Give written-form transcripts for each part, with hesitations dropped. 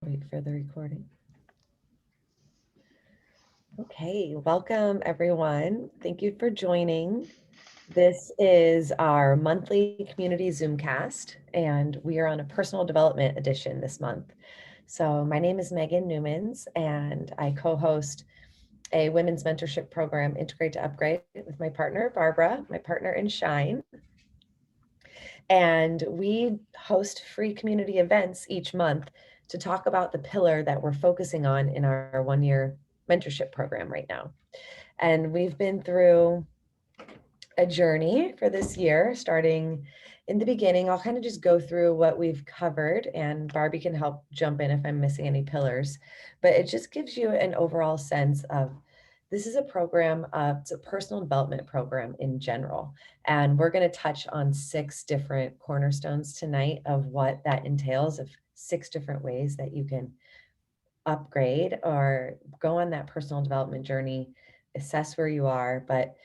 Wait for the recording. Okay, welcome everyone. Thank you for joining. This is our monthly community Zoomcast, and we are on a personal development edition this month. So my name is Megan Newmans, and I co-host a women's mentorship program, Integrate to Upgrade, with my partner, Barbara, my partner in Shine. And we host free community events each month to talk about the pillar that we're focusing on in our 1 year mentorship program right now. And we've been through a journey for this year, starting in the beginning. I'll kind of just go through what we've covered, and Barbie can help jump in if I'm missing any pillars. But it just gives you an overall sense of this is a program, it's a personal development program in general. And we're going to touch on 6 different cornerstones tonight of what that entails, of 6 different ways that you can upgrade or go on that personal development journey, assess where you are. But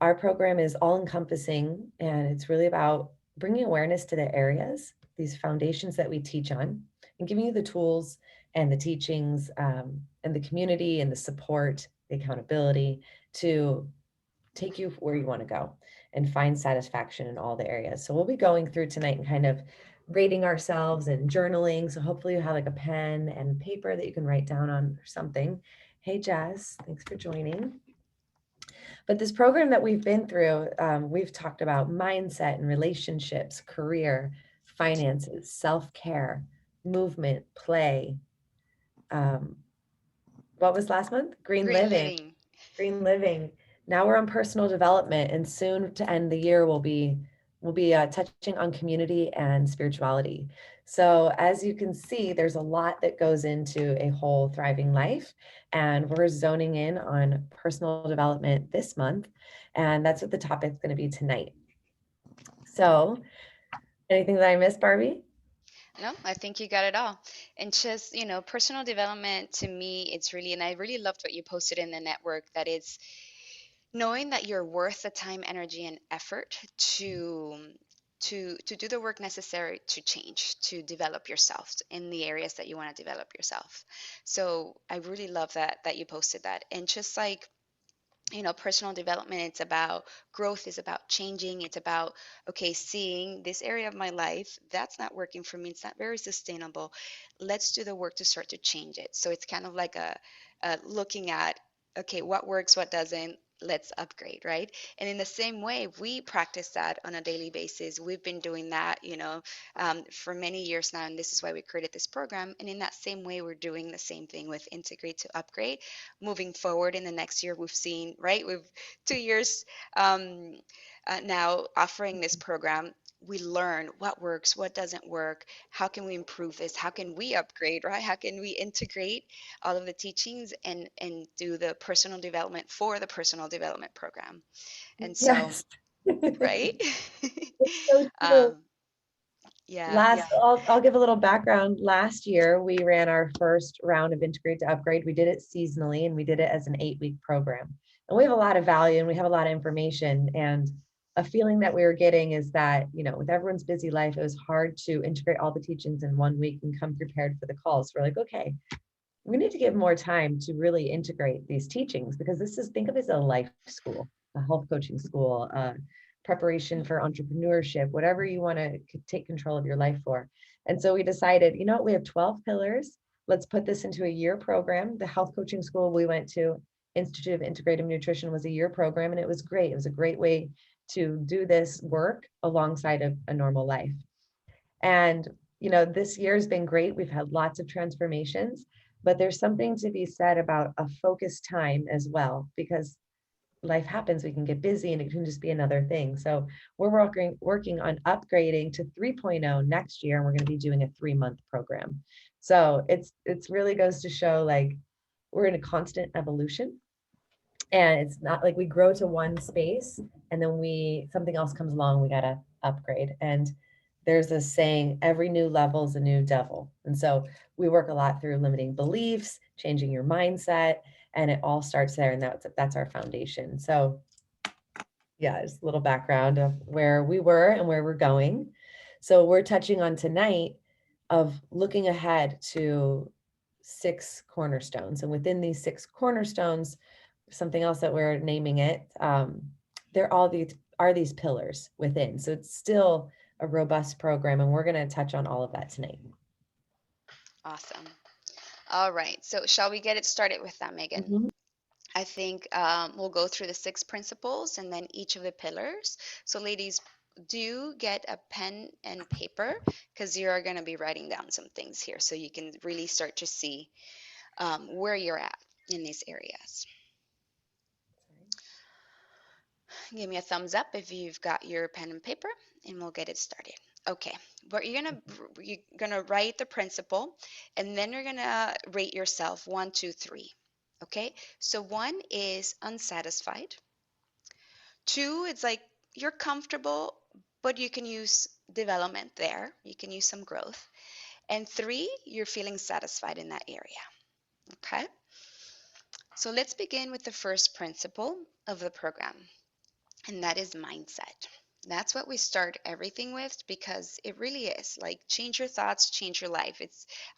our program is all encompassing, and it's really about bringing awareness to the areas, these foundations that we teach on, and giving you the tools and the teachings, and the community and the support, the accountability to take you where you want to go and find satisfaction in all the areas. So we'll be going through tonight and kind of rating ourselves and journaling. So hopefully you have like a pen and paper that you can write down on or something. Hey, Jess, thanks for joining. But this program that we've been through, we've talked about mindset and relationships, career, finances, self-care, movement, play. Um, what was last month? Green Green living. living. Green living. Now we're on personal development, and soon to end the year, we'll be touching on community and spirituality. So as you can see, there's a lot that goes into a whole thriving life, and we're zoning in on personal development this month, and that's what the topic's going to be tonight. So, anything that I missed, Barbie? No, I think you got it all. And just, personal development to me, it's really, and I really loved what you posted in the network, that it's knowing that you're worth the time, energy, and effort to do the work necessary to change, to develop yourself in the areas that you want to develop yourself. So I really love that you posted that. And just like personal development, it's about growth, is about changing, it's about, okay, seeing this area of my life that's not working for me, it's not very sustainable, let's do the work to start to change it. So it's kind of like a looking at, okay, what works, what doesn't, let's upgrade, right? And in the same way, we practice that on a daily basis. We've been doing that, for many years now, and this is why we created this program. And in that same way, we're doing the same thing with Integrate to Upgrade. Moving forward in the next year, we've seen, right, we've 2 years um, now offering this program. We learn what works, what doesn't work, how can we improve this, how can we upgrade, right, how can we integrate all of the teachings and do the personal development for the personal development program. And so, Yes. right. So true. um, yeah, Last, I'll give a little background. Last year, we ran our first round of Integrate to Upgrade. We did it seasonally, and we did it as an 8-week program. And we have a lot of value, and we have a lot of information. And a feeling that we were getting is that, with everyone's busy life, it was hard to integrate all the teachings in 1 week and come prepared for the calls. So we're like, okay, we need to give more time to really integrate these teachings, because think of it as a life school, a health coaching school, preparation for entrepreneurship, whatever you want to take control of your life for. And so we decided, we have 12 pillars. Let's put this into a year program. The health coaching school we went to, Institute of Integrative Nutrition, was a year program, and it was great. It was a great way to do this work alongside of a normal life. And, this year has been great. We've had lots of transformations, but there's something to be said about a focused time as well, because life happens, we can get busy, and it can just be another thing. So we're working on upgrading to 3.0 next year, and we're going to be doing a 3-month program. So it's really goes to show, like, we're in a constant evolution, and it's not like we grow to one space and then something else comes along, we got to upgrade. And there's this saying, every new level is a new devil. And so we work a lot through limiting beliefs, changing your mindset, and it all starts there, and that's our foundation. So yeah, just a little background of where we were and where we're going. So we're touching on tonight of looking ahead to 6 cornerstones. And within these 6 cornerstones, something else that we're naming it, there all these are these pillars within. So it's still a robust program, and we're going to touch on all of that tonight. Awesome. All right. So, shall we get it started with that, Megan? Mhm. I think we'll go through the 6 principles and then each of the pillars. So, ladies, do get a pen and paper because you're going to be writing down some things here so you can really start to see where you're at in these areas. Give me a thumbs up if you've got your pen and paper, and we'll get it started. Okay, but you're gonna write the principle, and then you're gonna rate yourself 1, 2, 3. Okay, so 1 is unsatisfied. 2, it's like you're comfortable, but you can use development there. You can use some growth. And 3, you're feeling satisfied in that area. Okay, so let's begin with the first principle of the program, and that is mindset. That's what we start everything with because it really is like change your thoughts, change your life.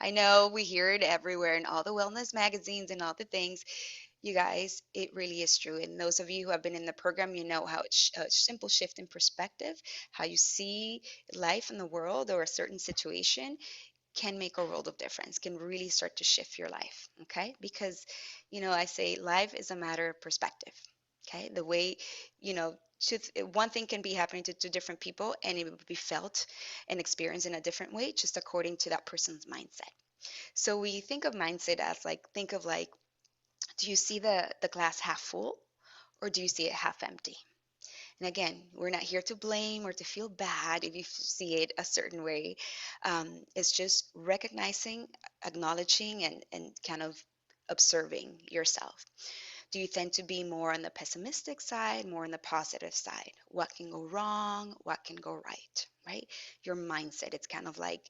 I know we hear it everywhere in all the wellness magazines and all the things. You guys, it really is true. And those of you who have been in the program, you know how it's a simple shift in perspective, how you see life in the world or a certain situation can make a world of difference, can really start to shift your life. Okay. Because, I say life is a matter of perspective. Okay. The way, you know, one thing can be happening to different people and it would be felt and experienced in a different way, just according to that person's mindset. So we think of mindset as like, think of like, do you see the glass half full or do you see it half empty? And again, we're not here to blame or to feel bad if you see it a certain way. It's just recognizing, acknowledging, and kind of observing yourself. Do you tend to be more on the pessimistic side, more on the positive side? What can go wrong? What can go right? Right? Your mindset, it's kind of like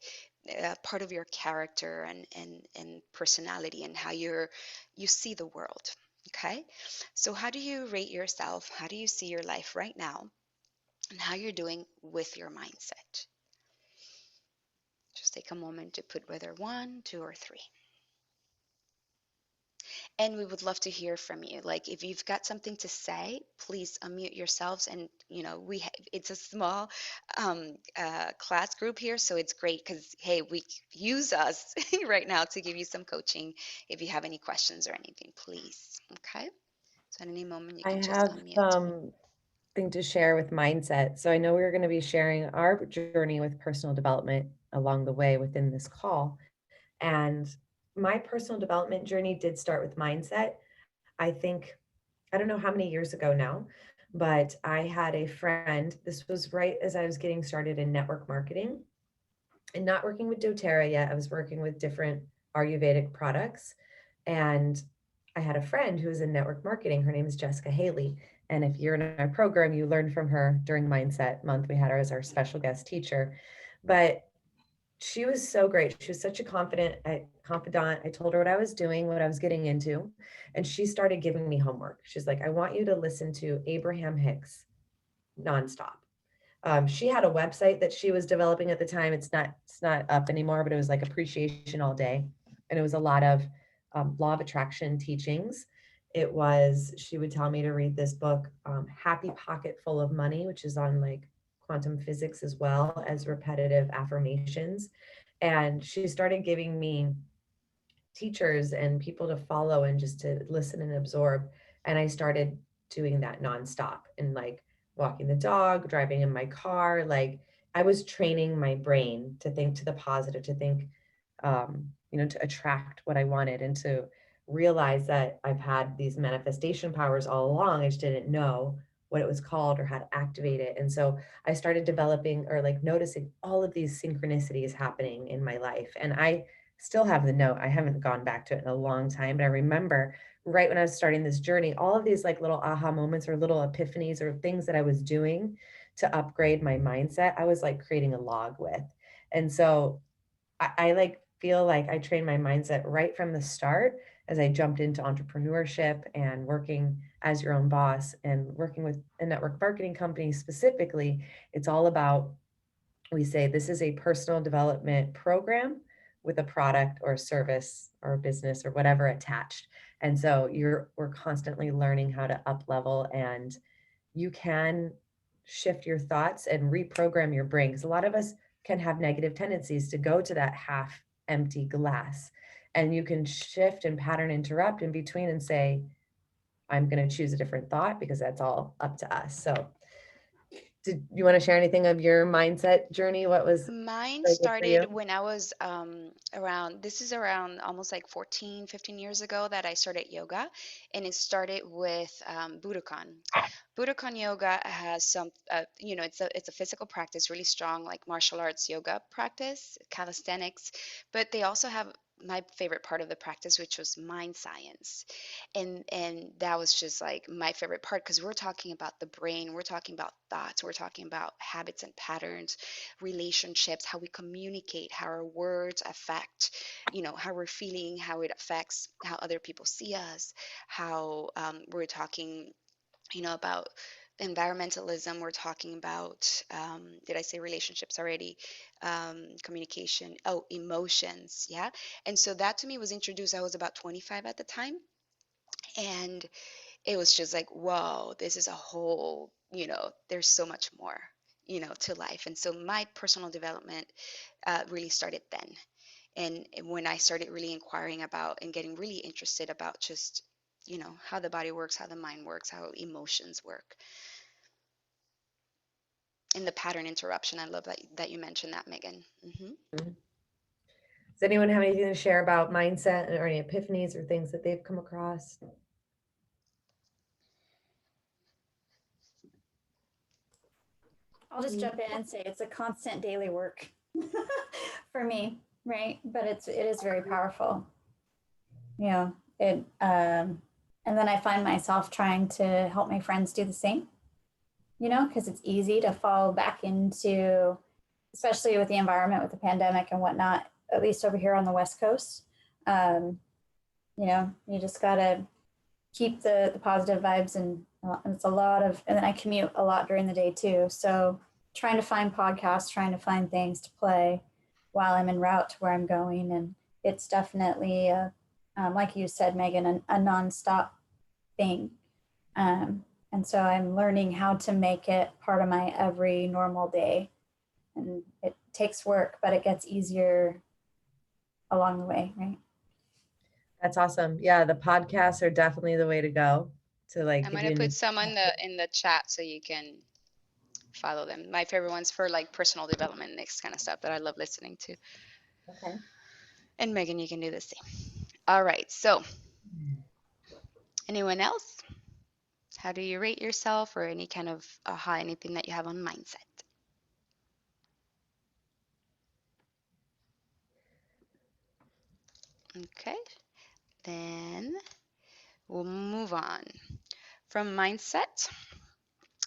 part of your character and personality and how you see the world. Okay? So how do you rate yourself? How do you see your life right now? And how you're doing with your mindset? Just take a moment to put whether 1, 2, or 3. And we would love to hear from you. Like if you've got something to say, please unmute yourselves. And it's a small class group here, so it's great because hey, we use us right now to give you some coaching. If you have any questions or anything, please. Okay. So at any moment you I can just have unmute. something to share with mindset. So I know we're going to be sharing our journey with personal development along the way within this call. And my personal development journey did start with mindset. I think, I don't know how many years ago now, but I had a friend. This was right as I was getting started in network marketing and not working with doTERRA yet. I was working with different Ayurvedic products. And I had a friend who was in network marketing. Her name is Jessica Haley. And if you're in our program, you learned from her during Mindset Month. We had her as our special guest teacher. But she was so great. She was such a confidant. I told her what I was doing, what I was getting into, and she started giving me homework. She's like, I want you to listen to Abraham Hicks nonstop. She had a website that she was developing at the time. It's not up anymore, but it was like appreciation all day, and it was a lot of law of attraction teachings. It was she would tell me to read this book, Happy Pocket Full of Money, which is on like quantum physics as well as repetitive affirmations, and she started giving me teachers and people to follow and just to listen and absorb. And I started doing that nonstop and like walking the dog, driving in my car. Like I was training my brain to think to the positive, to think, to attract what I wanted and to realize that I've had these manifestation powers all along. I just didn't know what it was called or how to activate it. And so I started developing or like noticing all of these synchronicities happening in my life. And I still have the note. I haven't gone back to it in a long time, but I remember right when I was starting this journey, all of these like little aha moments or little epiphanies or things that I was doing to upgrade my mindset, I was like creating a log with. And so I like feel like I trained my mindset right from the start as I jumped into entrepreneurship and working as your own boss and working with a network marketing company specifically. It's all about we say this is a personal development program with a product or a service or a business or whatever attached. And so we're constantly learning how to up level, and you can shift your thoughts and reprogram your brain, because a lot of us can have negative tendencies to go to that half empty glass, and you can shift and pattern interrupt in between and say, I'm going to choose a different thought, because that's all up to us. So did you want to share anything of your mindset journey? What was Mine really good for you? started when I was around, this is around almost like 14, 15 years ago that I started yoga. And it started with Budokan. Budokan yoga has some, it's a physical practice, really strong, like martial arts yoga practice, calisthenics. But they also have my favorite part of the practice, which was mind science. And that was just like my favorite part, because we're talking about the brain, we're talking about thoughts, we're talking about habits and patterns, relationships, how we communicate, how our words affect, how we're feeling, how it affects how other people see us, how we're talking, about environmentalism, we're talking about, did I say relationships already? Communication, oh, emotions, yeah. And so that to me was introduced, I was about 25 at the time. And it was just like, whoa, this is a whole, there's so much more, to life. And so my personal development really started then. And when I started really inquiring about and getting really interested about just, how the body works, how the mind works, how emotions work, and the pattern interruption. I love that you mentioned that, Megan. Mhm. Does anyone have anything to share about mindset or any epiphanies or things that they've come across? I'll just jump in and say it's a constant daily work for me, right? But it is very powerful. You know, it and then I find myself trying to help my friends do the same, because it's easy to fall back into, especially with the environment with the pandemic and whatnot, at least over here on the West Coast. Um, you just gotta keep the positive vibes, and it's a lot of, and then I commute a lot during the day too. So trying to find podcasts, trying to find things to play while I'm en route to where I'm going. And it's definitely, like you said, Megan, a nonstop thing. And so I'm learning how to make it part of my every normal day. And it takes work, but it gets easier along the way, right? That's awesome. Yeah, the podcasts are definitely the way to go to like I'm give gonna you a put new. some in the chat so you can follow them. My favorite ones for like personal development and this kind of stuff that I love listening to. Okay. And Megan, you can do the same. All right. So, anyone else? How do you rate yourself, or any kind of aha, anything that you have on mindset? Okay. Then we'll move on. From mindset,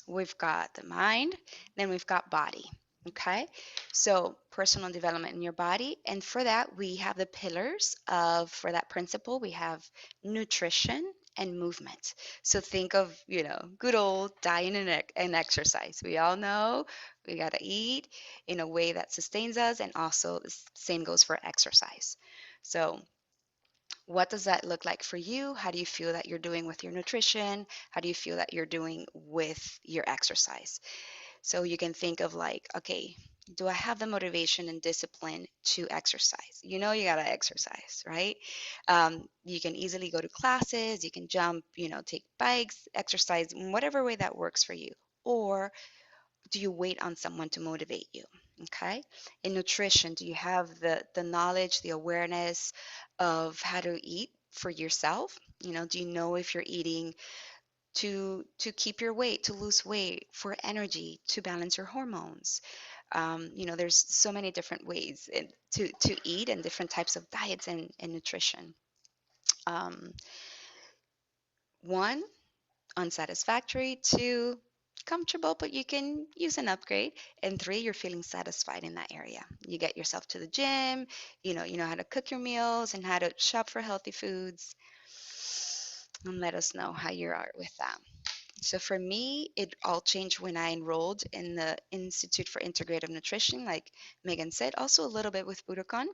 we've got the mind, then we've got body. Okay, so personal development in your body, and for that we have the pillars of, for that principle, we have nutrition and movement. So think of, good old diet and exercise. We all know we got to eat in a way that sustains us, and also the same goes for exercise. So what does that look like for you? How do you feel that you're doing with your nutrition? How do you feel that you're doing with your exercise? So you can think of like, okay, do I have the motivation and discipline to exercise? You got to exercise, right? You can easily go to classes, you can jump, take bikes, exercise in whatever way that works for you. Or do you wait on someone to motivate you? Okay. In nutrition, do you have the knowledge, the awareness of how to eat for yourself? Do you know if you're eating to keep your weight, to lose weight, for energy, to balance your hormones? There's so many different ways to eat, and different types of diets and nutrition. Um, One, unsatisfactory. Two, comfortable, but you can use an upgrade. And three, you're feeling satisfied in that area. You get yourself to the gym, you know how to cook your meals and how to shop for healthy foods. And let us know how you are with that. So for me, it all changed when I enrolled in the Institute for Integrative Nutrition, like Megan said, also a little bit with Budokan.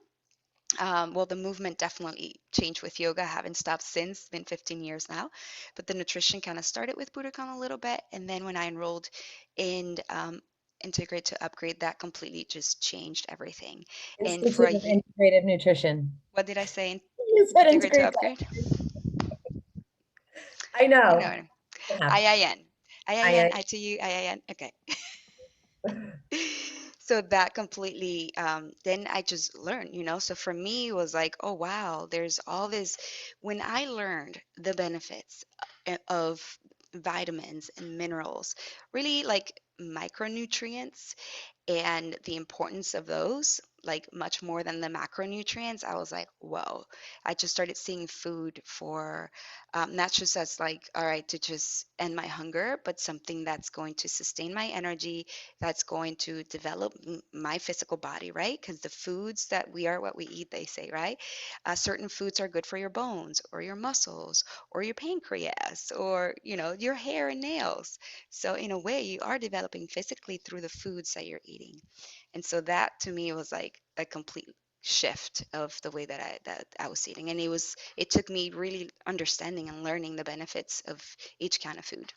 Well, the movement definitely changed with yoga. I haven't stopped since, it's been 15 years now. But the nutrition kind of started with Budokan a little bit. And then when I enrolled in Integrate to Upgrade, that completely just changed everything. And for Institute of Integrative Nutrition. what did I say? You said Integrate to integrate. Upgrade? I You know. know, Yeah. IIN. IIN, I, ITU, IIN. Okay. So that completely then I just learned, so for me it was like, oh wow, there's all this. When I learned the benefits of vitamins and minerals, really like micronutrients, and the importance of those, like much more than the macronutrients, I was like, whoa. I just started seeing food for not just as like, all right, to just end my hunger, but something that's going to sustain my energy, that's going to develop my physical body, right? Because the foods that we are what we eat, they say, right? Certain foods are good for your bones or your muscles or your pancreas or, your hair and nails. So in a way, you are developing physically through the foods that you're eating. And so that to me was like a complete shift of the way that I was eating. And it took me really understanding and learning the benefits of each kind of food.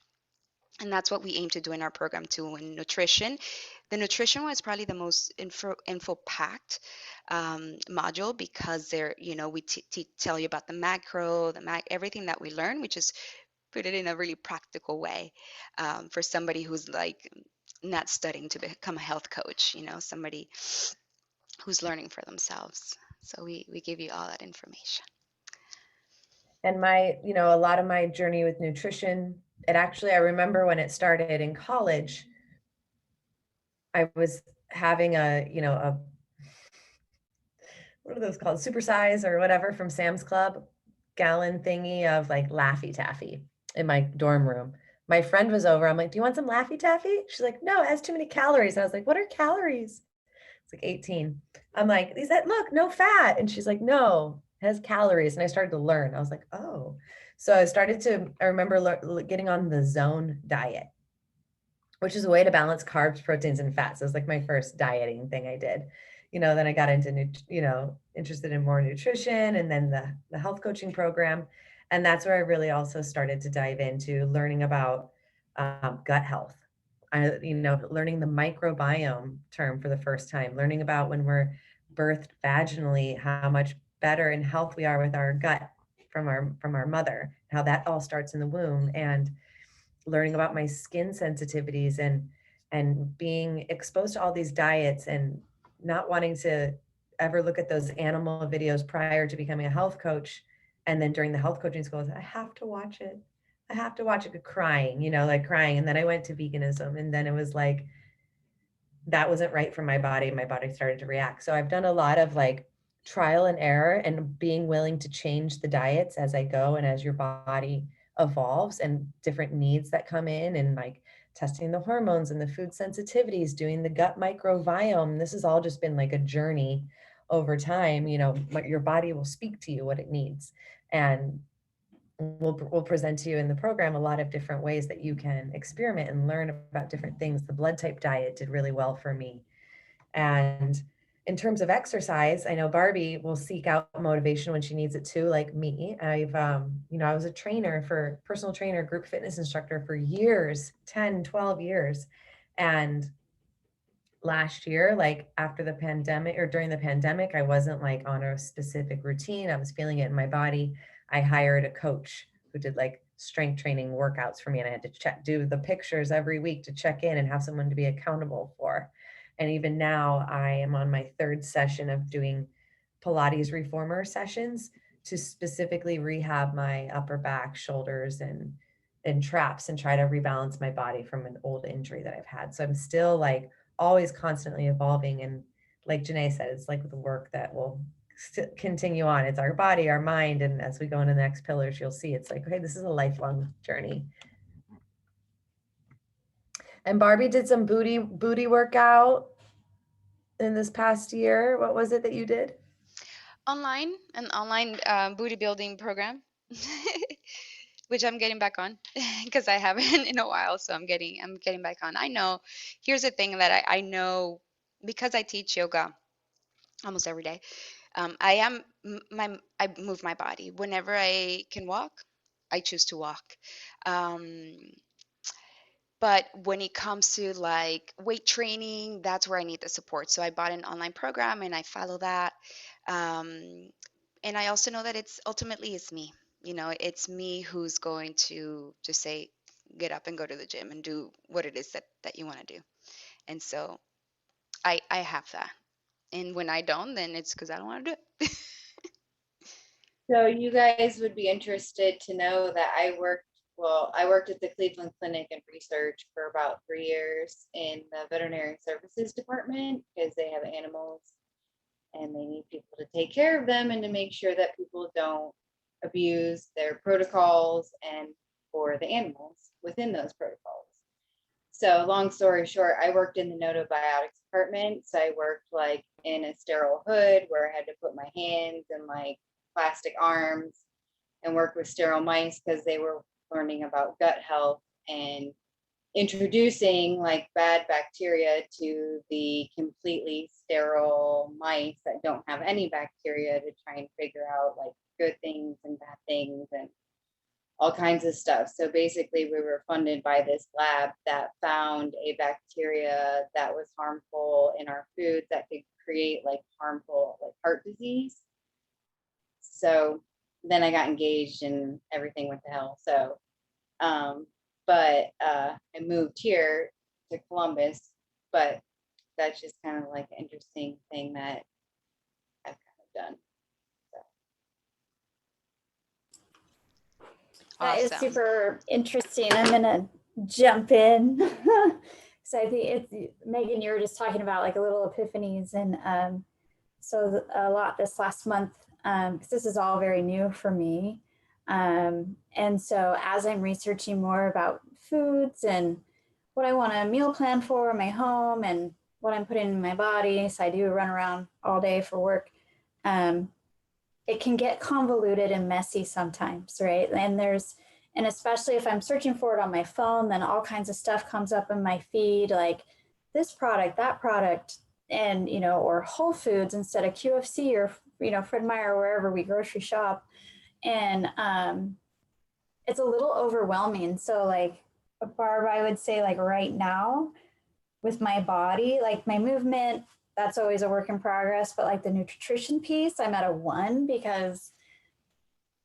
And that's what we aim to do in our program too. In nutrition, the nutrition one is probably the most info packed module, because we tell you about the macro, everything that we learn. We just put it in a really practical way, for somebody who's like not studying to become a health coach, somebody who's learning for themselves. So we give you all that information. and a lot of my journey with nutrition, I remember when it started in college, I was having what are those called? Supersize or whatever from Sam's Club, gallon thingy of like Laffy Taffy in my dorm room. My friend was over. I'm like, do you want some Laffy Taffy? She's like, no, it has too many calories. I was like, what are calories? It's like 18. I'm like, he said, look, no fat. And she's like, no, it has calories. And I started to learn. I was like, oh. So I remember getting on the zone diet, which is a way to balance carbs, proteins, and fats. It was like my first dieting thing I did. Then I got into, interested in more nutrition, and then the health coaching program. And that's where I really also started to dive into learning about gut health. Learning the microbiome term for the first time, learning about when we're birthed vaginally, how much better in health we are with our gut from our mother, how that all starts in the womb, and learning about my skin sensitivities, and being exposed to all these diets, and not wanting to ever look at those animal videos prior to becoming a health coach. And then during the health coaching school, I have to watch it. I have to watch it, crying, like crying. And then I went to veganism, and then it was like, that wasn't right for my body. My body started to react. So I've done a lot of like trial and error, and being willing to change the diets as I go, and as your body evolves, and different needs that come in, and like testing the hormones and the food sensitivities, doing the gut microbiome. This has all just been like a journey over time. Your body will speak to you what it needs. And we'll present to you in the program a lot of different ways that you can experiment and learn about different things. The blood type diet did really well for me. And in terms of exercise, I know Barbie will seek out motivation when she needs it too, like me. I was a personal trainer, group fitness instructor for years, 10, 12 years. And last year, like after the pandemic, or during the pandemic, I wasn't like on a specific routine. I was feeling it in my body. I hired a coach who did like strength training workouts for me, and I had to do the pictures every week to check in and have someone to be accountable for. And even now I am on my third session of doing Pilates reformer sessions to specifically rehab my upper back, shoulders, and traps, and try to rebalance my body from an old injury that I've had. So I'm still like always constantly evolving. And like Janae said, it's like the work that will continue on. It's our body, our mind. And as we go into the next pillars, you'll see it's like, okay, this is a lifelong journey. And Barbie did some booty workout in this past year. What was it that you did? An online booty building program. which I'm getting back on because I haven't in a while. So I'm getting back on. I know. Here's the thing that I know because I teach yoga almost every day. I move my body whenever I can walk. I choose to walk. Um, but when it comes to like weight training, that's where I need the support. So I bought an online program and I follow that. Um, and I also know that it's ultimately it's me. It's me who's going to just say, get up and go to the gym and do what it is that you want to do. And so I have that. And when I don't, then it's because I don't want to do it. So you guys would be interested to know that I worked at the Cleveland Clinic and research for about 3 years in the veterinary services department because they have animals and they need people to take care of them and to make sure that people don't abuse their protocols and for the animals within those protocols. So long story short, I worked in the notobiotics department. So I worked like in a sterile hood where I had to put my hands in like plastic arms and work with sterile mice because they were learning about gut health and introducing like bad bacteria to the completely sterile mice that don't have any bacteria to try and figure out like good things and bad things and all kinds of stuff. So basically we were funded by this lab that found a bacteria that was harmful in our foods that could create like harmful like heart disease. So then I got engaged and everything went to hell. So but I moved here to Columbus, but that's just kind of like an interesting thing that I've kind of done. That is Awesome. super interesting. I'm gonna jump in. So I think it's Megan, you were just talking about like a little epiphanies, and so a lot this last month, because this is all very new for me. And so as I'm researching more about foods and what I want to meal plan for my home and what I'm putting in my body, so I do run around all day for work. It can get convoluted and messy sometimes, right? And especially if I'm searching for it on my phone, then all kinds of stuff comes up in my feed, like this product, that product, and, or Whole Foods instead of QFC or, Fred Meyer, wherever we grocery shop. And it's a little overwhelming. So like Barb, I would say like right now with my body, like my movement, that's always a work in progress. But like the nutrition piece, I'm at a 1 because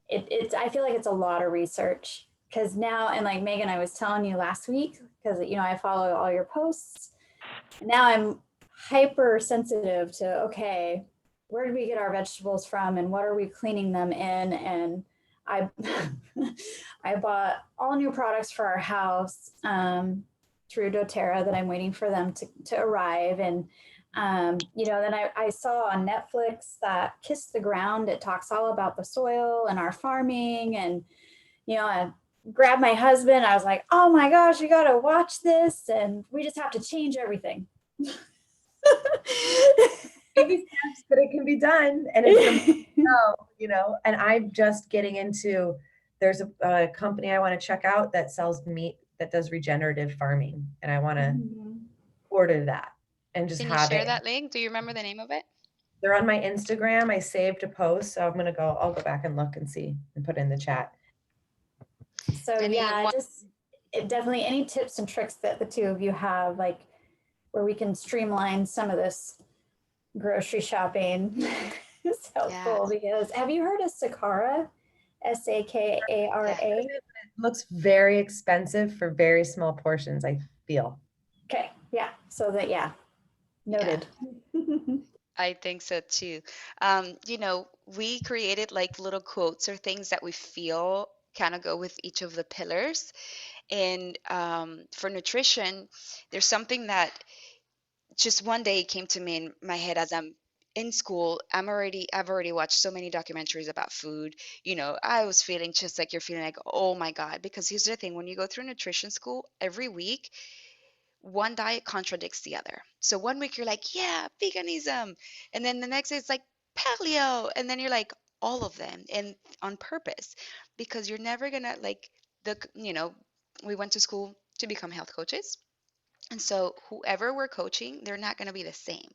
it's I feel like it's a lot of research. Because now, and like Megan, I was telling you last week, because I follow all your posts. And now I'm hyper sensitive to, okay, where did we get our vegetables from and what are we cleaning them in? And I I bought all new products for our house through doTERRA that I'm waiting for them to arrive. And then I saw on Netflix that Kiss the Ground. It talks all about the soil and our farming. And I grabbed my husband. I was like, oh my gosh, you got to watch this. And we just have to change everything. Baby steps, but it can be done. And it's and I'm just getting into, there's a company I want to check out that sells meat that does regenerative farming. And I want to order that and just Can you have share it. that link? Do you remember the name of it? They're on my Instagram. I saved a post. So I'll go back and look and see and put it in the chat. So definitely any tips and tricks that the two of you have, like where we can streamline some of this grocery shopping is helpful. Because have you heard of Sakara? Sakara. It looks very expensive for very small portions, I feel. Okay. Yeah. So noted. Yeah. I think so too. We created like little quotes or things that we feel kind of go with each of the pillars. And for nutrition, there's something that just one day came to me in my head as I'm in school. I've already watched so many documentaries about food. I was feeling just like you're feeling, like, oh my God, because here's the thing, when you go through nutrition school every week, one diet contradicts the other. So one week you're like, yeah, veganism. And then the next day it's like paleo. And then you're like, all of them, and on purpose, because you're never gonna like we went to school to become health coaches. And so whoever we're coaching, they're not going to be the same.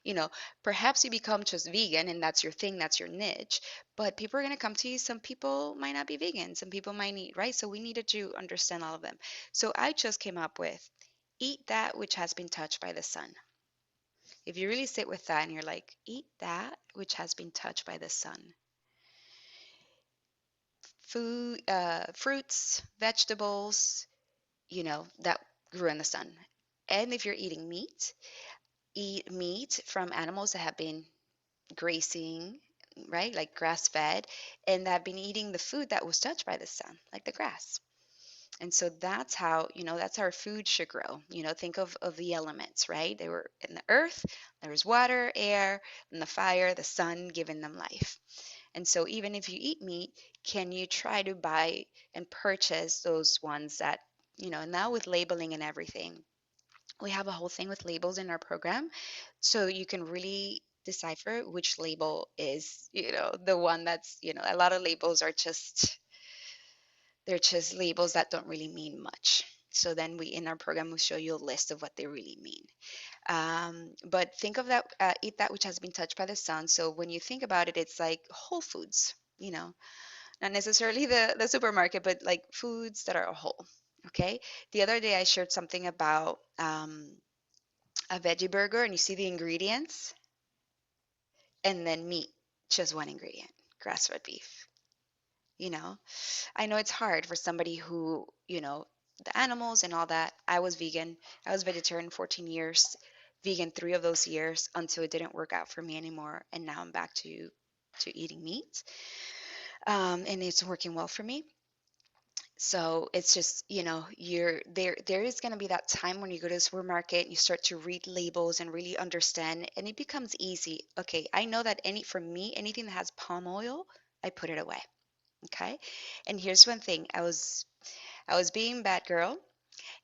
You know, perhaps you become just vegan and that's your thing, that's your niche, but people are going to come to you. Some people might not be vegan, some people might eat, right? So we needed to understand all of them. So I just came up with eat that which has been touched by the sun. If you really sit with that and you're like, eat that which has been touched by the sun. Food, fruits, vegetables, that grew in the sun. And if you're eating meat, eat meat from animals that have been grazing, right? Like grass fed, and that have been eating the food that was touched by the sun, like the grass. And so that's how, that's how our food should grow. Think of the elements, right? They were in the earth, there was water, air, and the fire, the sun giving them life. And so even if you eat meat, can you try to buy and purchase those ones that, now with labeling and everything, we have a whole thing with labels in our program. So you can really decipher which label is, the one that's, a lot of labels are they're just labels that don't really mean much. So then in our program, we show you a list of what they really mean. But think of that, eat that which has been touched by the sun. So when you think about it, it's like whole foods, not necessarily the supermarket, but like foods that are whole. Okay. The other day I shared something about a veggie burger and you see the ingredients and then meat, just one ingredient, grass-fed beef. You know, I know it's hard for somebody who, the animals and all that. I was vegan. I was vegetarian 14 years, vegan 3 of those years until it didn't work out for me anymore. And now I'm back to eating meat. And it's working well for me. So it's just, there is going to be that time when you go to the supermarket, you start to read labels and really understand, and it becomes easy. Okay, I know that for me, anything that has palm oil, I put it away. Okay. And here's one thing. I was being bad girl,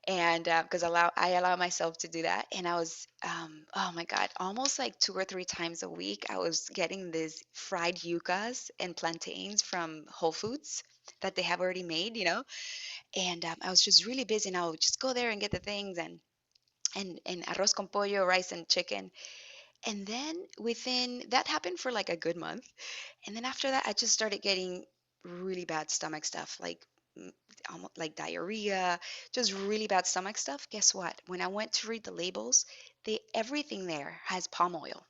and because I allow myself to do that, and I was oh my god, almost like 2 or 3 times a week I was getting these fried yucas and plantains from Whole Foods that they have already made, and I was just really busy, and I would just go there and get the things, and arroz con pollo, rice and chicken. And then within that happened for like a good month, and then after that I just started getting really bad stomach stuff, like almost like diarrhea, just really bad stomach stuff. Guess what? When I went to read the labels, everything there has palm oil.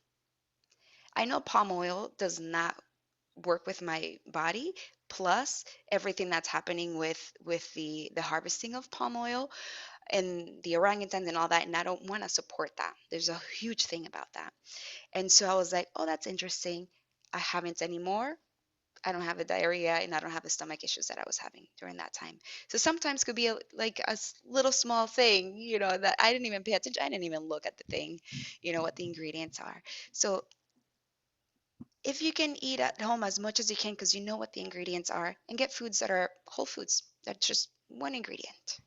I know palm oil does not work with my body, plus everything that's happening with the harvesting of palm oil and the orangutans and all that, and I don't want to support that. There's a huge thing about that. And so I was like, oh, that's interesting. I haven't anymore. I don't have the diarrhea and I don't have the stomach issues that I was having during that time. So sometimes could be like a little small thing, that I didn't even pay attention. I didn't even look at the thing, what the ingredients are. So if you can eat at home as much as you can, because you know what the ingredients are, and get foods that are whole foods, that's just one ingredient,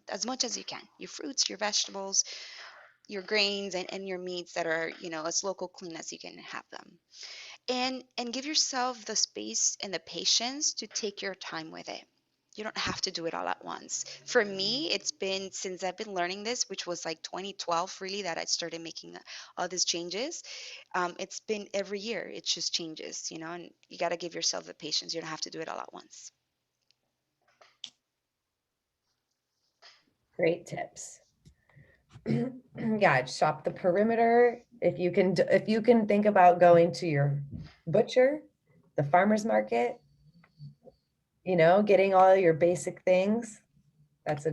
as much as you can. Your fruits, your vegetables, your grains, and your meats that are, as local clean as you can have them. And give yourself the space and the patience to take your time with it. You don't have to do it all at once. For me, it's been since I've been learning this, which was like 2012 really, that I started making all these changes. It's been every year, it just changes, and you got to give yourself the patience. You don't have to do it all at once. Great tips. Yeah, shop the perimeter. If you can think about going to your butcher, the farmer's market, getting all your basic things. That's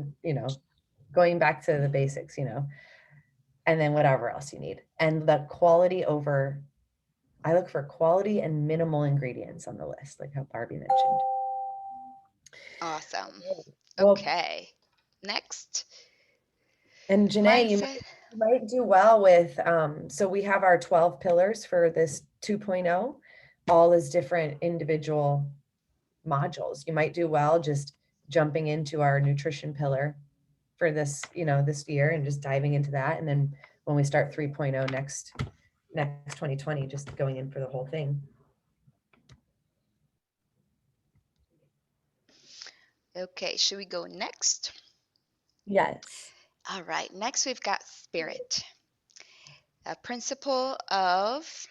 going back to the basics, and then whatever else you need. And the quality I look for quality and minimal ingredients on the list, like how Barbie mentioned. Awesome. Well, Okay. Next. and Janae, you Mindset. might do well with, so we have our 12 pillars for this 2.0, all as different individual modules. You might do well just jumping into our nutrition pillar for this, this year, and just diving into that. And then when we start 3.0 next 2020, just going in for the whole thing. Okay, should we go next? Yes. All right, next we've got spirit, a principle of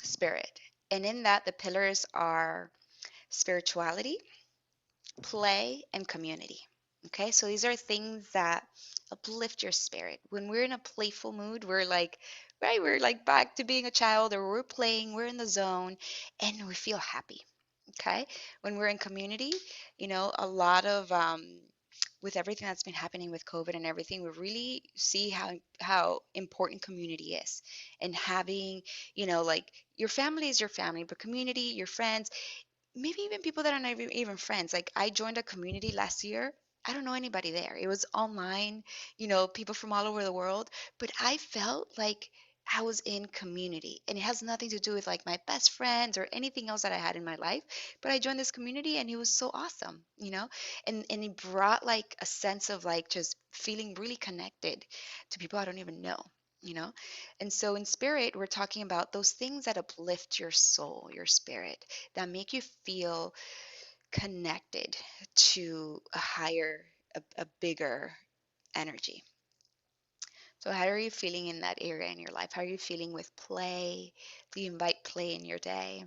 spirit. And in that, the pillars are spirituality, play, and community. Okay, so these are things that uplift your spirit. When we're in a playful mood, we're like, right, we're like back to being a child, or we're playing, we're in the zone, and we feel happy. Okay, when we're in community, a lot of with everything that's been happening with COVID and everything, we really see how important community is, and having, like your family is your family, but community, your friends, maybe even people that are not even friends. Like I joined a community last year. I don't know anybody there. It was online, people from all over the world, but I felt like I was in community. And it has nothing to do with like my best friends or anything else that I had in my life. But I joined this community and it was so awesome. And it brought like a sense of like just feeling really connected to people I don't even know. You know, and so in spirit, we're talking about those things that uplift your soul, your spirit, that make you feel connected to a higher, a bigger energy. So, how are you feeling in that area in your life? How are you feeling with play? Do you invite play in your day?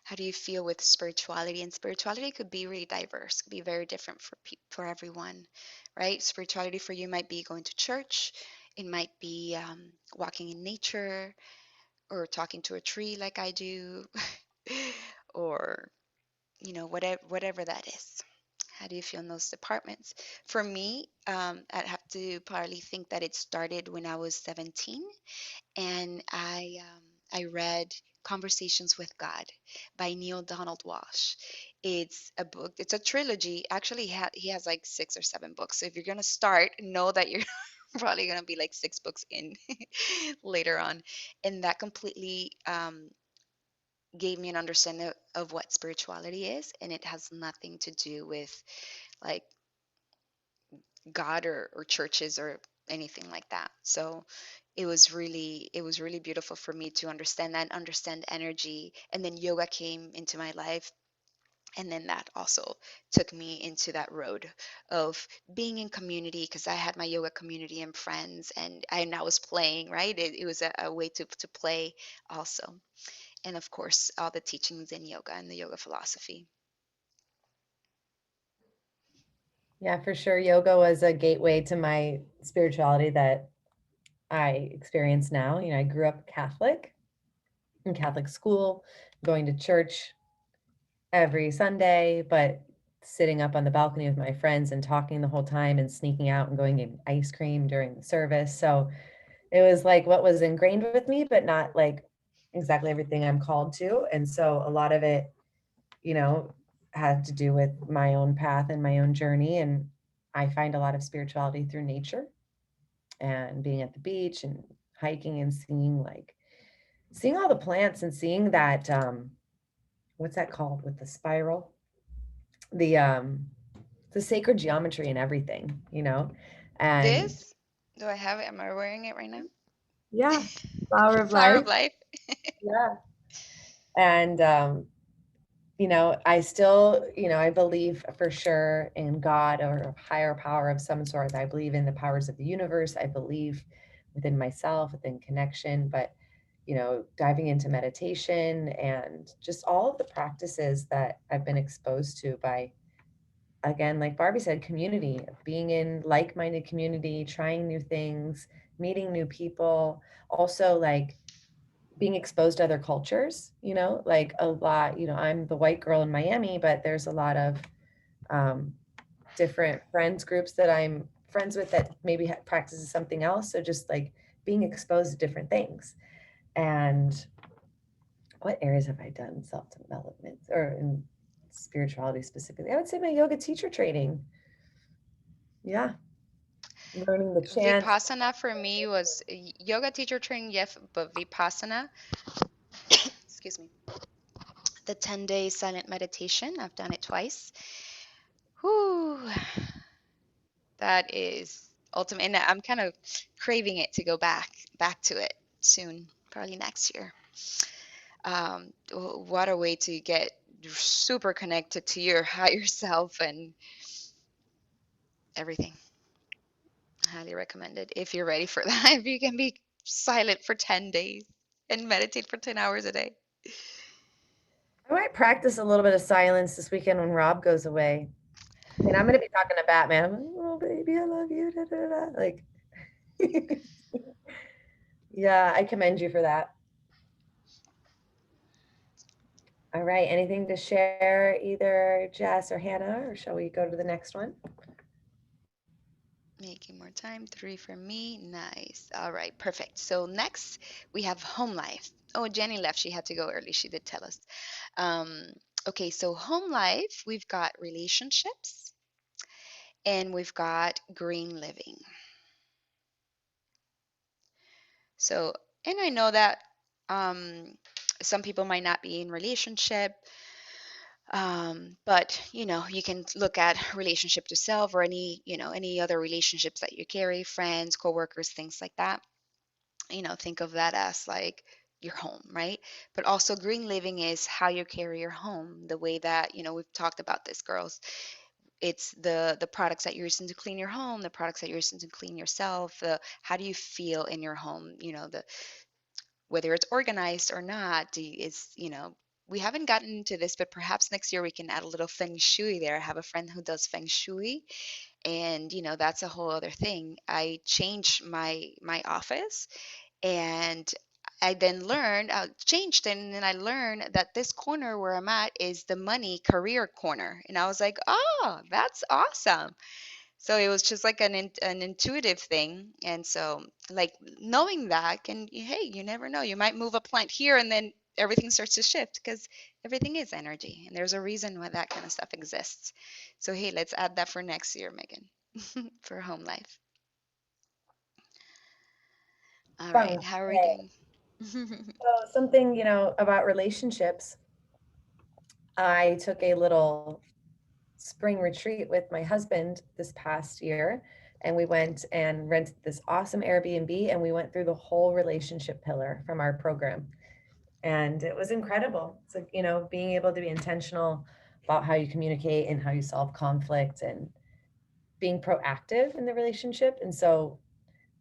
How do you feel with spirituality? And spirituality could be really diverse, could be very different for everyone, right? Spirituality for you might be going to church, it might be walking in nature, or talking to a tree like I do, or whatever that is. How do you feel in those departments? For me, I'd have to probably think that it started when I was 17, and I read Conversations with God by Neil Donald Walsh. It's a book. It's a trilogy. Actually, he has like 6 or 7 books. So if you're gonna start, know that you're probably gonna be like 6 books in later on, and that completely gave me an understanding of what spirituality is, and it has nothing to do with like God or churches or anything like that. So it was really beautiful for me to understand that, understand energy, and then yoga came into my life, and then that also took me into that road of being in community, because I had my yoga community and friends, and I was playing, right? It was a way to play also, and of course all the teachings in yoga and the yoga philosophy. Yeah, for sure. Yoga was a gateway to my spirituality that I experience now. I grew up Catholic in Catholic school, going to church every Sunday, but sitting up on the balcony with my friends and talking the whole time and sneaking out and going and ice cream during the service. So it was like what was ingrained with me, but not like exactly everything I'm called to. And so a lot of it, you know, had to do with my own path and my own journey. And I find a lot of spirituality through nature and being at the beach and hiking and seeing all the plants and seeing that what's that called with the spiral, the the sacred geometry and everything, and This, do I have it? Am I wearing it right now? yeah, flower of Flower life. of life. Yeah. And I still, I believe for sure in God or a higher power of some sort. I believe in the powers of the universe. I believe within myself, within connection, but diving into meditation and just all of the practices that I've been exposed to by, again, like Barbie said, community, being in like-minded community, trying new things, meeting new people, also like being exposed to other cultures, like a lot, I'm the white girl in Miami, but there's a lot of um, different friends groups that I'm friends with that maybe practices something else. So just like being exposed to different things. And what areas have I done self-development or in spirituality specifically? I would say my yoga teacher training. Yeah. Learning the chants. Vipassana for me was yoga teacher training, yes, but Vipassana, excuse me, the 10-day silent meditation, I've done it twice. Whew, that is ultimate. And I'm kind of craving it to go back to it soon, probably next year. What a way to get super connected to your higher self and everything. Highly recommended if you're ready for that. If you can be silent for 10 days and meditate for 10 hours a day. I might practice a little bit of silence this weekend when Rob goes away. I mean, I'm gonna be talking to Batman. I'm like, oh baby, I love you. Da, da, da. Like, yeah, I commend you for that. All right, anything to share, either Jess or Hannah, or shall we go to the next one? Making more time, 3 for me. Nice. All right, perfect. So next we have home life. Oh, Jenny left. She had to go early. She did tell us. Um, okay, so home life, we've got relationships and we've got green living. So, and I know that some people might not be in relationship, but you can look at relationship to self or any other relationships that you carry, friends, coworkers, things like that. Think of that as like your home, right? But also green living is how you carry your home, the way that, we've talked about this, girls. It's the products that you're using to clean your home, the products that you're using to clean yourself, how do you feel in your home, the whether it's organized or not we haven't gotten into this, but perhaps next year we can add a little feng shui there. I have a friend who does feng shui, and that's a whole other thing. I changed my office, and I then changed it, and then I learned that this corner where I'm at is the money career corner. And I was like, oh, that's awesome. So it was just like an intuitive thing. And so, like, knowing that, and hey, you never know. You might move a plant here and then everything starts to shift because everything is energy. And there's a reason why that kind of stuff exists. So, hey, let's add that for next year, Megan, for home life. All right. Fun. How are we Okay. doing? So something, about relationships. I took a little spring retreat with my husband this past year, and we went and rented this awesome Airbnb, and we went through the whole relationship pillar from our program. And it was incredible. So, being able to be intentional about how you communicate and how you solve conflict and being proactive in the relationship. And so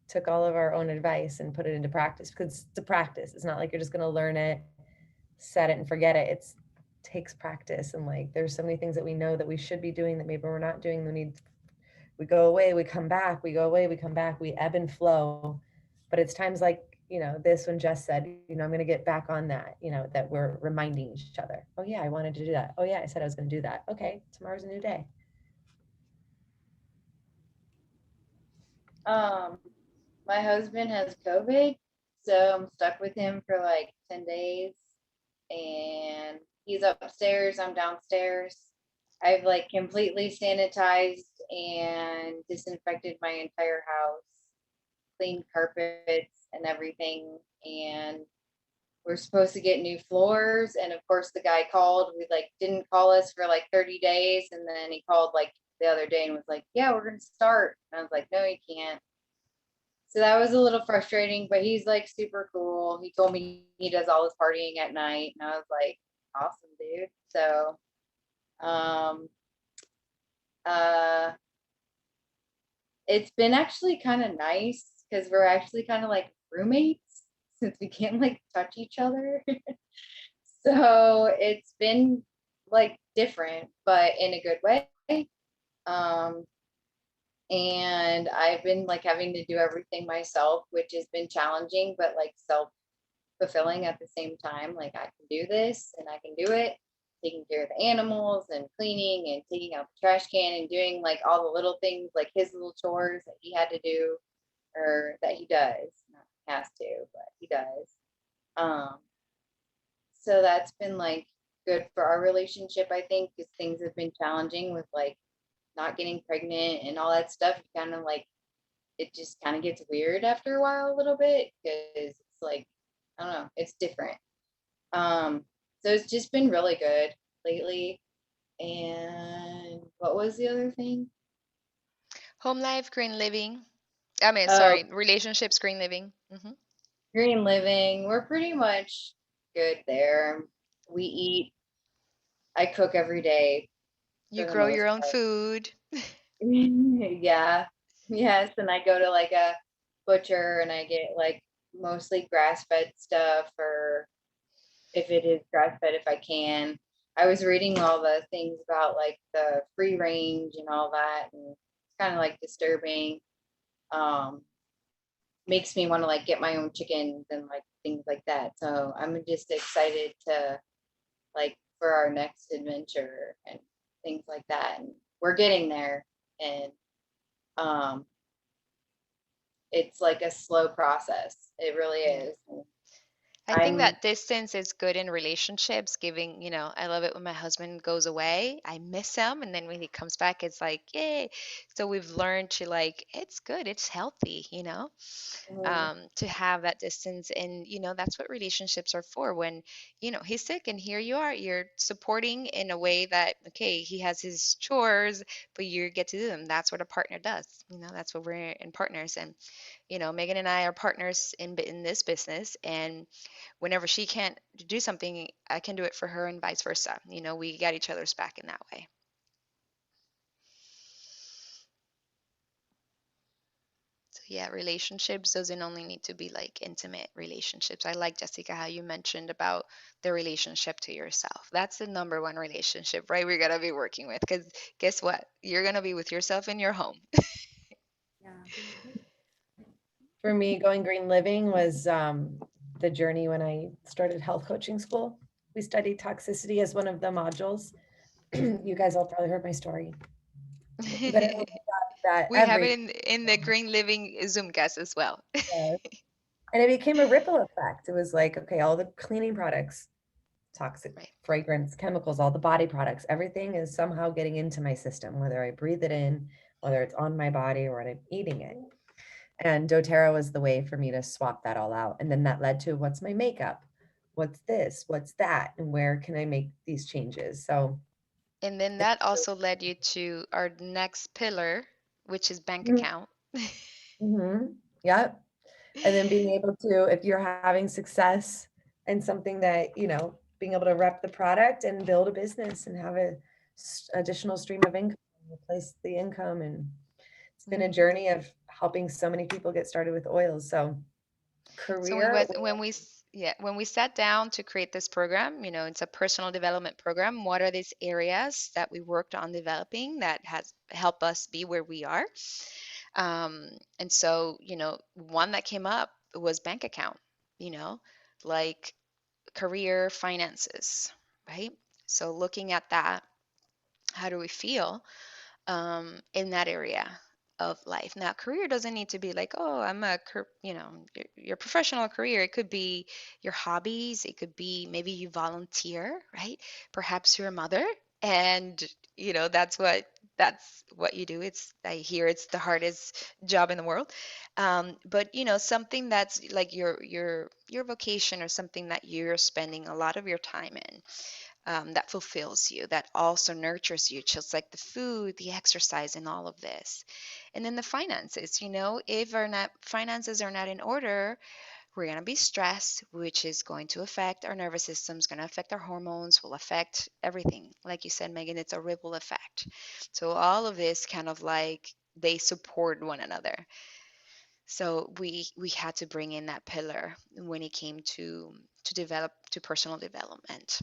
took all of our own advice and put it into practice, because it's a practice. It's not like you're just going to learn it, set it and forget it. It's takes practice. And like, there's so many things that we know that we should be doing that maybe we're not doing. We go away, we come back, we go away, we come back, we ebb and flow. But it's times like, this when Jess said, I'm going to get back on that, that we're reminding each other. Oh yeah, I wanted to do that. Oh yeah, I said I was going to do that. Okay, tomorrow's a new day. My husband has COVID, so I'm stuck with him for like 10 days, and he's upstairs, I'm downstairs. I've like completely sanitized and disinfected my entire house, cleaned carpets and everything, and we're supposed to get new floors. And of course the guy called, we like didn't call us for like 30 days, and then he called like the other day and was like, yeah, we're gonna start. And I was like, no, you can't. So that was a little frustrating, but he's like super cool. He told me he does all his partying at night, and I was like, awesome, dude. So um uh it's been actually kind of nice because we're actually kind of like roommates since we can't like touch each other. So it's been like different, but in a good way. Um and I've been like having to do everything myself, which has been challenging, but like self fulfilling at the same time. Like, I can do this and I can do it, taking care of the animals and cleaning and taking out the trash can and doing like all the little things, like his little chores that he had to do, or that he does, not has to, but he does. Um, so that's been like good for our relationship, I think, because things have been challenging with like not getting pregnant and all that stuff. You kind of like, it just kind of gets weird after a while a little bit, because it's like, I don't know, it's different. So it's just been really good lately. And what was the other thing? Home life, green living. I mean, Oh, sorry, relationships, green living. green living. We're pretty much good there. We eat I cook every day You for the grow most your own part. food. Yeah. Yes. And I go to like a butcher and I get like mostly grass fed stuff, or if it is grass fed, if I can. I was reading all the things about like the free range and all that, and it's kind of like disturbing. Um, Makes me want to like get my own chickens and like things like that. So I'm just excited to like for our next adventure and things like that. And we're getting there. And um it's like a slow process. It really Yeah. is. And I think I'm that distance is good in relationships, giving, I love it when my husband goes away. I miss him. And then when he comes back, it's like, yay. So we've learned to like, it's good, it's healthy, mm, to have that distance. And, that's what relationships are for. When, he's sick and here you are, you're supporting in a way that, okay, he has his chores, but you get to do them. That's what a partner does. That's what we're in partners. And, Megan and I are partners in this business. And whenever she can't do something, I can do it for her and vice versa. We got each other's back in that way. So yeah, relationships doesn't only need to be like intimate relationships. I like, Jessica, how you mentioned about the relationship to yourself. That's the number one relationship, right? We're gonna be working with, because guess what? You're gonna be with yourself in your home. Yeah. For me, going green living was the journey when I started health coaching school. We studied toxicity as one of the modules. You guys all probably heard my story, but it opened up that We have every it in the Green Living Zoomcast as well. and it became a ripple effect. It was like, okay, all the cleaning products, toxic Right. fragrance, chemicals, all the body products, everything is somehow getting into my system, whether I breathe it in, whether it's on my body or when I'm eating it. And doTERRA was the way for me to swap that all out. And then that led to what's my makeup? What's this? What's that? And where can I make these changes? So, And then that also led you to our next pillar, which is bank account. mm-hmm, yep. And then being able to, if you're having success and something that, being able to rep the product and build a business and have a additional stream of income, replace the income. And it's been a journey of helping so many people get started with oils. So So career, when we sat down to create this program, it's a personal development program. What are these areas that we worked on developing that has helped us be where we are? And so, one that came up was bank account, you know, like career finances, right? So looking at that, how do we feel in that area of life? Now, career doesn't need to be like, oh, your professional career. It could be your hobbies. It could be maybe you volunteer, right? Perhaps you're a mother, and that's what you do. I hear it's the hardest job in the world, but something that's like your vocation, or something that you're spending a lot of your time in, that fulfills you, that also nurtures you, just like the food, the exercise, and all of this. And then the finances, if our finances are not in order, we're going to be stressed, which is going to affect our nervous system, is going to affect our hormones, will affect everything. Like you said, Megan, it's a ripple effect. So all of this kind of like they support one another. So we had to bring in that pillar when it came to personal development.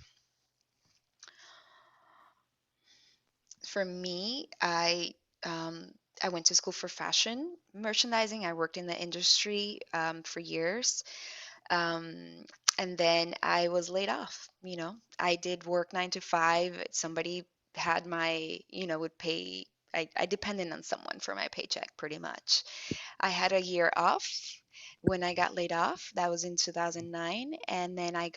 For me, I went to school for fashion merchandising. I worked in the industry for years, um, and then I was laid off. I did work 9 to 5. Somebody had would pay. I depended on someone for my paycheck pretty much. I had a year off when I got laid off. That was in 2009. And then I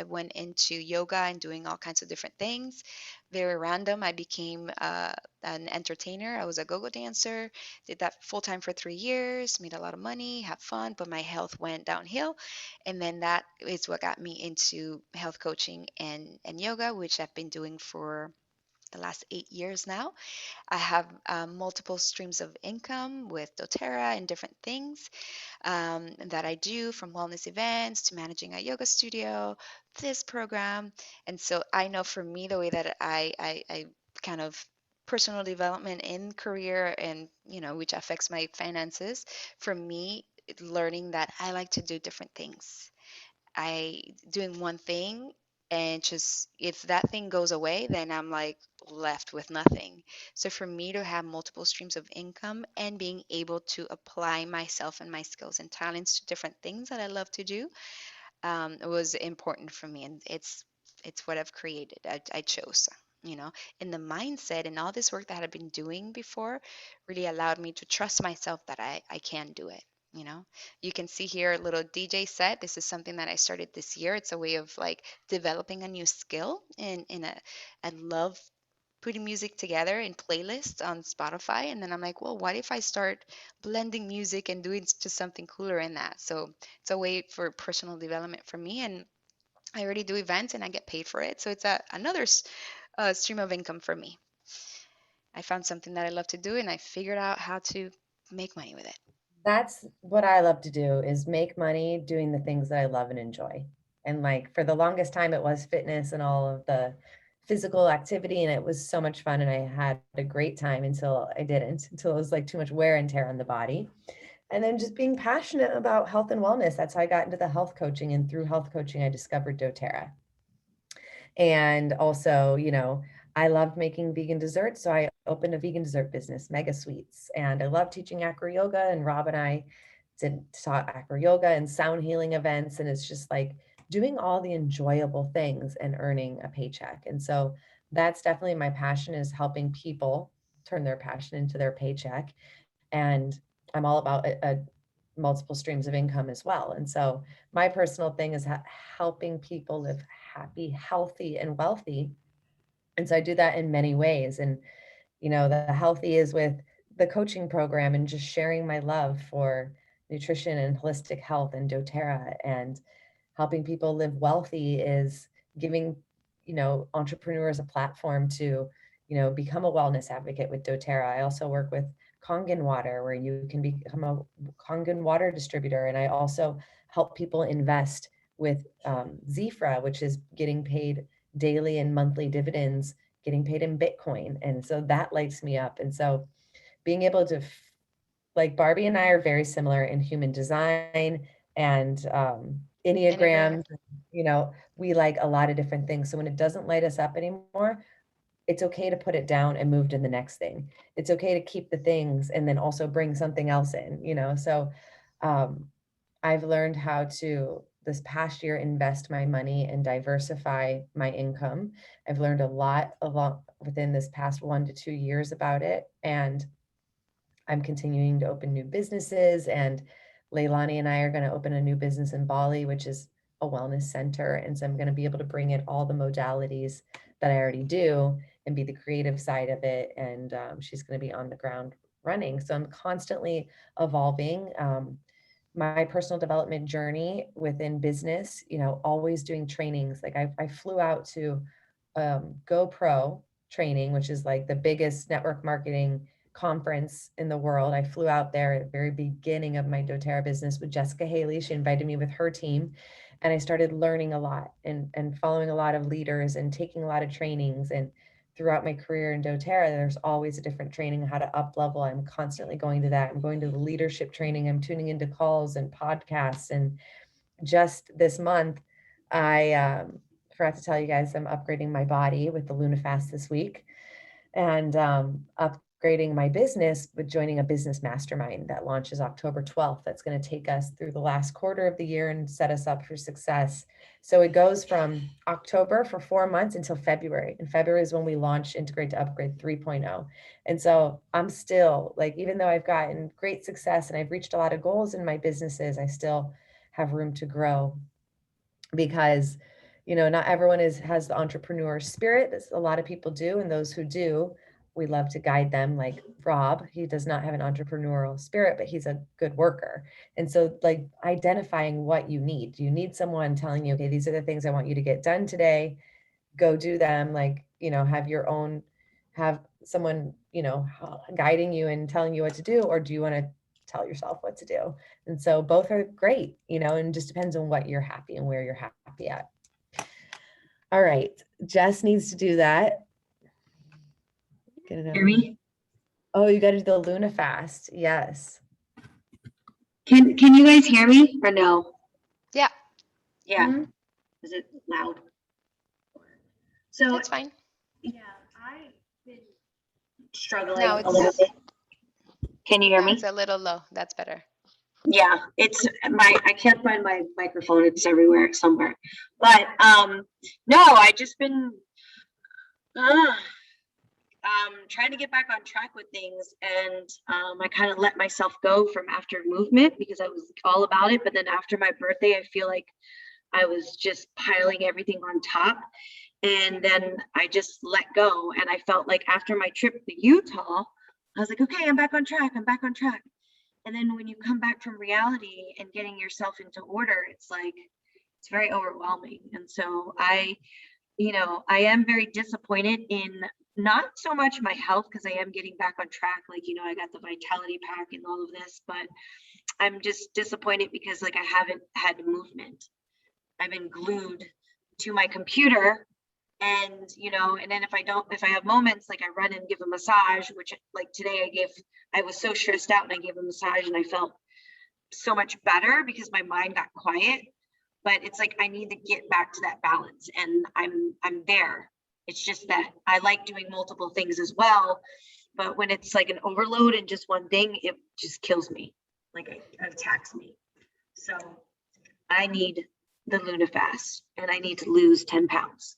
went into yoga and doing all kinds of different things. Very random. I became an entertainer. I was a go-go dancer. Did that full time for 3 years, made a lot of money, had fun, but my health went downhill. And then that is what got me into health coaching and yoga, which I've been doing for the last 8 years now. I have multiple streams of income with doTERRA and different things that I do, from wellness events to managing a yoga studio, this program. And so I know for me, the way that I kind of personal development in career and, which affects my finances, for me, learning that I like to do different things. I doing one thing, and just if that thing goes away, then I'm like left with nothing. So for me to have multiple streams of income and being able to apply myself and my skills and talents to different things that I love to do, was important for me, and it's what I've created. I chose. In the mindset and all this work that I've been doing before really allowed me to trust myself that I can do it. You know, you can see here a little DJ set. This is something that I started this year. It's a way of like developing a new skill, and I love putting music together in playlists on Spotify. And then I'm like, well, what if I start blending music and doing just something cooler in that? So it's a way for personal development for me. And I already do events and I get paid for it. So it's another stream of income for me. I found something that I love to do and I figured out how to make money with it. That's what I love to do, is make money doing the things that I love and enjoy. And like for the longest time, it was fitness and all of the physical activity. And it was so much fun. And I had a great time until I didn't, until it was like too much wear and tear on the body. And then just being passionate about health and wellness. That's how I got into the health coaching. And through health coaching, I discovered doTERRA. And also, I loved making vegan desserts. So I opened a vegan dessert business, Mega Sweets. And I love teaching acro yoga. And Rob and I taught acro yoga and sound healing events. And it's just like doing all the enjoyable things and earning a paycheck. And so that's definitely my passion, is helping people turn their passion into their paycheck. And I'm all about multiple streams of income as well. And so my personal thing is helping people live happy, healthy, and wealthy. And so I do that in many ways. And, the healthy is with the coaching program and just sharing my love for nutrition and holistic health and doTERRA. And helping people live wealthy is giving, entrepreneurs a platform to, become a wellness advocate with doTERRA. I also work with Kangen water, where you can become a Kangen water distributor. And I also help people invest with Zifra, which is getting paid daily and monthly dividends, getting paid in Bitcoin. And so that lights me up. And so being able to, like, Barbie and I are very similar in human design and Enneagrams, we like a lot of different things. So when it doesn't light us up anymore, it's okay to put it down and move to the next thing. It's okay to keep the things and then also bring something else in. So I've learned how to, this past year, invest my money and diversify my income. I've learned a lot within this past 1 to 2 years about it. And I'm continuing to open new businesses, and Leilani and I are going to open a new business in Bali, which is a wellness center. And so I'm going to be able to bring in all the modalities that I already do and be the creative side of it. And she's going to be on the ground running. So I'm constantly evolving. My personal development journey within business, always doing trainings. Like I flew out to GoPro training, which is like the biggest network marketing conference in the world. I flew out there at the very beginning of my doTERRA business with Jessica Haley. She invited me with her team, and I started learning a lot and following a lot of leaders and taking a lot of trainings. And throughout my career in doTERRA, there's always a different training, how to up level. I'm constantly going to that. I'm going to the leadership training. I'm tuning into calls and podcasts. And just this month, I forgot to tell you guys, I'm upgrading my body with the LunaFast this week, and upgrading my business with joining a business mastermind that launches October 12th. That's going to take us through the last quarter of the year and set us up for success. So it goes from October for 4 months until February. And February is when we launch Integrate to Upgrade 3.0. And so I'm still, like, even though I've gotten great success and I've reached a lot of goals in my businesses, I still have room to grow, because not everyone has the entrepreneur spirit. That's, a lot of people do, and those who do, we love to guide them. Like Rob, he does not have an entrepreneurial spirit, but he's a good worker. And so, like, identifying what you need. You need someone telling you, okay, these are the things I want you to get done today. Go do them. Like, have your own have someone, guiding you and telling you what to do, or do you want to tell yourself what to do? And so both are great, and just depends on what you're happy and where you're happy at. All right, Jess needs to do that. Get it Hear me? Oh, you got to do the Luna fast. Yes. Can you guys hear me or no? Yeah, Yeah. Mhm. Is it loud? So that's fine. yeah, I've been struggling Now a little it's bit. Can you hear now me? it's a little low. That's better. Yeah, I can't find my microphone. It's everywhere somewhere. But no, I just been uh, trying to get back on track with things, and I kind of let myself go from after movement because I was all about it. But then after my birthday, I feel like I was just piling everything on top. And then I just let go. And I felt like after my trip to Utah, I was like, okay, I'm back on track. I'm back on track. And then when you come back from reality and getting yourself into order, it's like, it's very overwhelming. And so I am very disappointed in not so much my health, because I am getting back on track. Like, I got the vitality pack and all of this, but I'm just disappointed because like I haven't had movement. I've been glued to my computer, and and then if I have moments, like I run and give a massage, which like today I was so stressed out and I gave a massage and I felt so much better because my mind got quiet. But it's like I need to get back to that balance, and I'm there. It's just that I like doing multiple things as well, but when it's like an overload in just one thing, it just kills me. Like it attacks me. So I need the Luna fast, and I need to lose 10 pounds.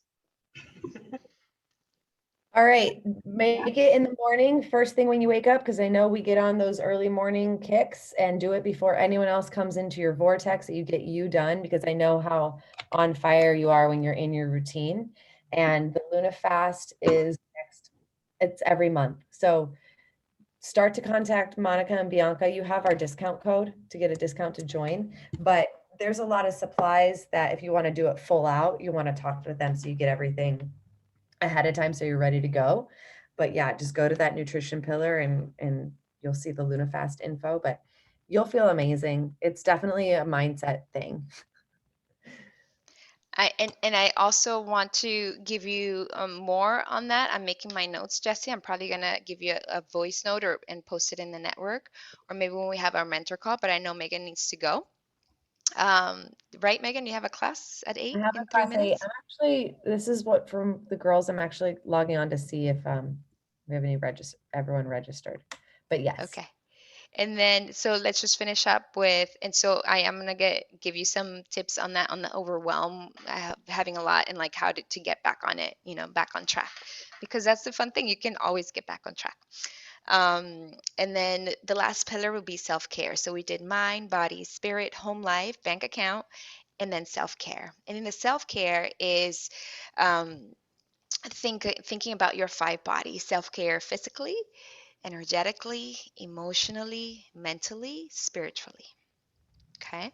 All right, make it in the morning, first thing when you wake up, because I know we get on those early morning kicks, and do it before anyone else comes into your vortex, that you get you done, because I know how on fire you are when you're in your routine. And the Luna fast is it's every month. So start to contact Monica and Bianca. You have our discount code to get a discount to join, but there's a lot of supplies that if you want to do it full out, you want to talk to them so you get everything ahead of time so you're ready to go. But yeah, just go to that nutrition pillar and you'll see the Luna Fast info, but you'll feel amazing. It's definitely a mindset thing. And I also want to give you more on that. I'm making my notes, Jesse. I'm probably gonna give you a voice note and post it in the network, or maybe when we have our mentor call. But I know Megan needs to go. Um, right, Megan? You have a class at I 8 have in a three class 8. minutes. I'm actually, this is what from the girls, I'm actually logging on to see if we have any everyone registered. But yes. Okay. And then, so let's just finish up with, and so I am gonna give you some tips on that, on the overwhelm, having a lot, and like how to get back on it, back on track, because that's the fun thing. You can always get back on track. And then the last pillar would be self-care. So we did mind, body, spirit, home life, bank account, and then self-care. And then the self-care is um, thinking about your 5 bodies: self-care physically, energetically, emotionally, mentally, spiritually. Okay.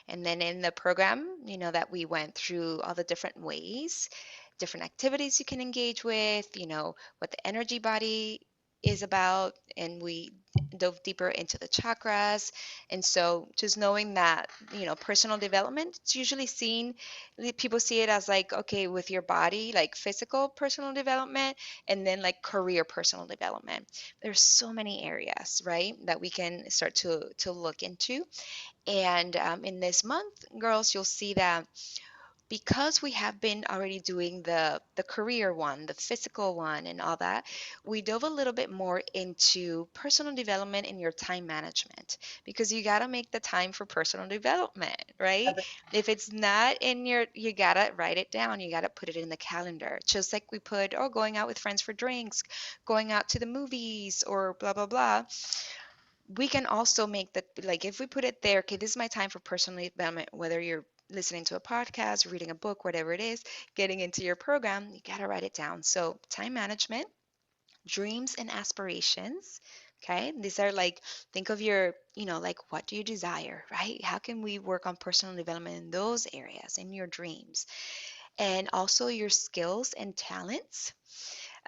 And then in the program, that we went through all the different ways, different activities you can engage with, what the energy body is about. And we dove deeper into the chakras. And so just knowing that, personal development, it's usually seen, people see it as like, okay, with your body, like physical personal development, and then like career personal development. There's so many areas, right, that we can start to look into. And in this month, girls, you'll see that because we have been already doing the career one, the physical one, and all that, we dove a little bit more into personal development in your time management, because you got to make the time for personal development, right? If it's not in you got to write it down. You got to put it in the calendar. Just like we put, oh, going out with friends for drinks, going out to the movies, or blah, blah, blah. We can also make that, like, if we put it there, okay, this is my time for personal development, whether you're listening to a podcast, reading a book, whatever it is, getting into your program, you got to write it down. So time management, dreams and aspirations. Okay, these are like, think of your, like, what do you desire, right? How can we work on personal development in those areas, in your dreams? And also your skills and talents.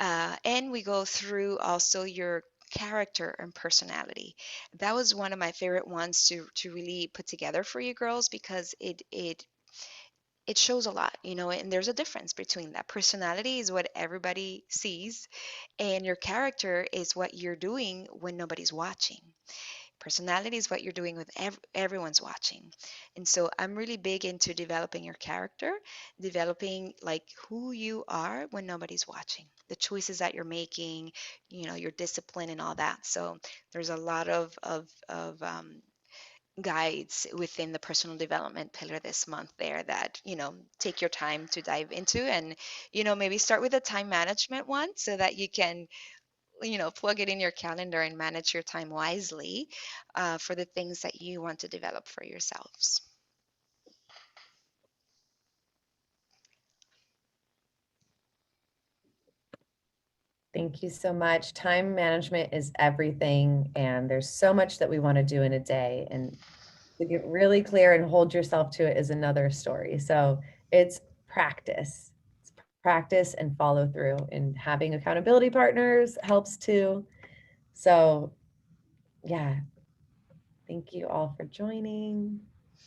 And we go through also your character and personality. That was one of my favorite ones to really put together for you girls, because it shows a lot, and there's a difference between that. Personality is what everybody sees, and your character is what you're doing when nobody's watching. Personality is what you're doing with everyone's watching. And so I'm really big into developing your character, developing like who you are when nobody's watching, the choices that you're making, your discipline and all that. So there's a lot of guides within the personal development pillar this month there that take your time to dive into, and maybe start with a time management one so that you can plug it in your calendar and manage your time wisely, for the things that you want to develop for yourselves. Thank you so much. Time management is everything, and there's so much that we want to do in a day. And to get really clear and hold yourself to it is another story. So it's practice. It's practice and follow through. And having accountability partners helps too. So yeah, thank you all for joining.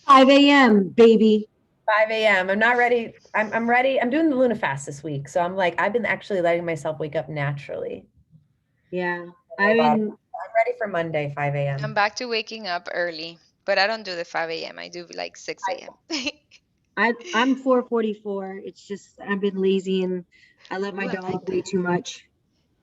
5 a.m., baby. 5 a.m. I'm not ready. I'm ready. I'm doing the Luna fast this week. So I'm like, I've been actually letting myself wake up naturally. Yeah. I'm ready for Monday, 5 a.m. I'm back to waking up early, but I don't do the 5 a.m. I do like 6 a.m. I'm 4:44. It's just I've been lazy and I let my Ooh, I dog like way that. too much.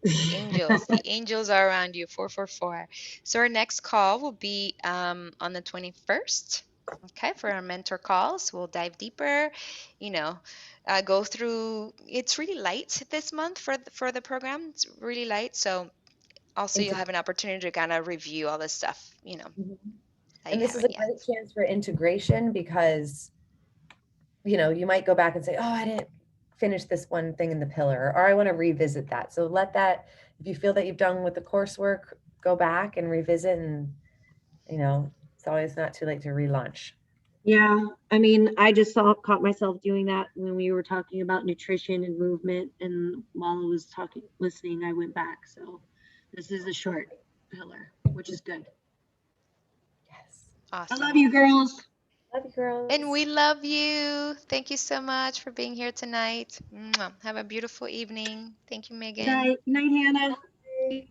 The angels are around you. 444. So our next call will be on the 21st. Okay, for our mentor calls, we'll dive deeper. You know, go through. It's really light this month for the program. It's really light. So also you'll have an opportunity to kind of review all this stuff. Mhm. That And you this is a haven't yet. great chance for integration because, you might go back and say, oh, I didn't finish this one thing in the pillar, or I want to revisit that. So let that, if you feel that you've done with the coursework, go back and revisit, and, it's always not too late to relaunch. Yeah, I mean, I just caught myself doing that when we were talking about nutrition and movement, and while I was listening, I went back. So this is a short pillar, which is good. Yes. I Awesome. love you, girls. Love you, girls. And we love you. Thank you so much for being here tonight. Mwah. Have a beautiful evening. Thank you, Good Megan. night. Good night, Hannah. Bye.